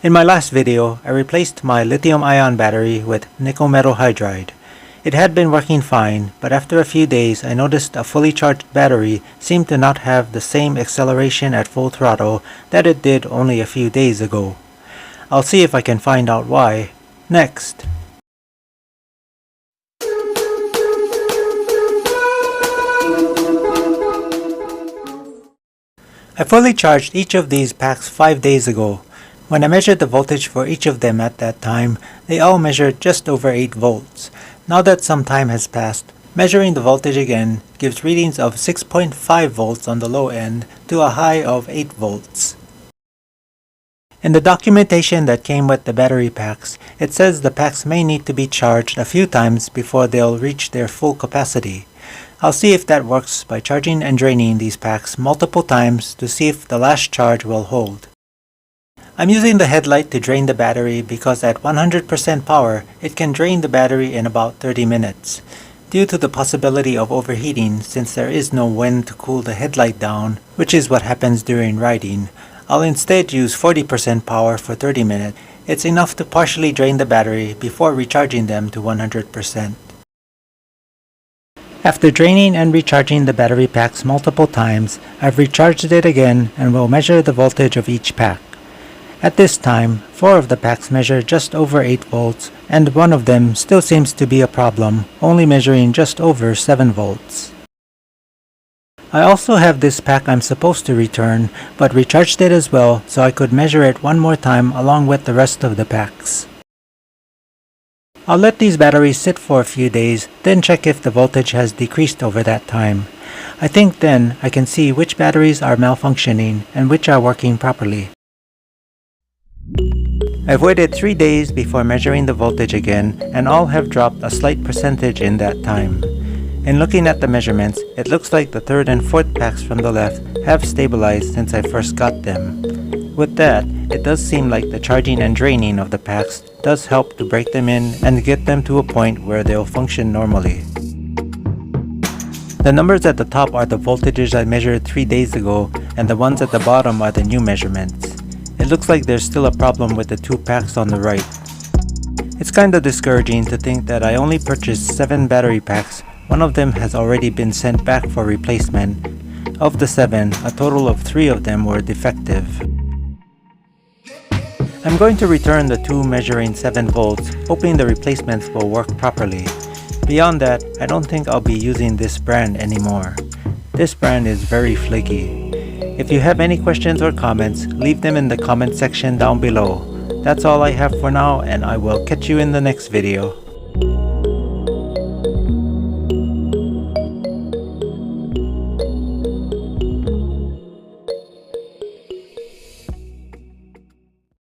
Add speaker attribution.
Speaker 1: In my last video, I replaced my lithium-ion battery with nickel metal hydride. It had been working fine, but after a few days I noticed a fully charged battery seemed to not have the same acceleration at full throttle that it did only a few days ago. I'll see if I can find out why next. I fully charged each of these packs 5 days ago. When I measured the voltage for each of them at that time, they all measured just over 8 volts. Now that some time has passed, measuring the voltage again gives readings of 6.5 volts on the low end to a high of 8 volts. In the documentation that came with the battery packs, it says the packs may need to be charged a few times before they'll reach their full capacity. I'll see if that works by charging and draining these packs multiple times to see if the last charge will hold. I'm using the headlight to drain the battery because at 100% power, it can drain the battery in about 30 minutes. Due to the possibility of overheating since there is no wind to cool the headlight down, which is what happens during riding, I'll instead use 40% power for 30 minutes. It's enough to partially drain the battery before recharging them to 100%. After draining and recharging the battery packs multiple times, I've recharged it again and will measure the voltage of each pack. At this time, 4 of the packs measure just over 8 volts, and one of them still seems to be a problem, only measuring just over 7 volts. I also have this pack I'm supposed to return, but recharged it as well so I could measure it one more time along with the rest of the packs. I'll let these batteries sit for a few days, then check if the voltage has decreased over that time. I think then I can see which batteries are malfunctioning and which are working properly. I've waited 3 days before measuring the voltage again, and all have dropped a slight percentage in that time. In looking at the measurements, it looks like the 3rd and 4th packs from the left have stabilized since I first got them. With that, it does seem like the charging and draining of the packs does help to break them in and get them to a point where they'll function normally. The numbers at the top are the voltages I measured 3 days ago, and the ones at the bottom are the new measurements. It looks like there's still a problem with the 2 packs on the right. It's kinda discouraging to think that I only purchased 7 battery packs. One of them has already been sent back for replacement. Of the 7, a total of 3 of them were defective. I'm going to return the 2 measuring 7 volts, hoping the replacements will work properly. Beyond that, I don't think I'll be using this brand anymore. This brand is very flaky. If you have any questions or comments, leave them in the comment section down below. That's all I have for now, and I will catch you in the next video.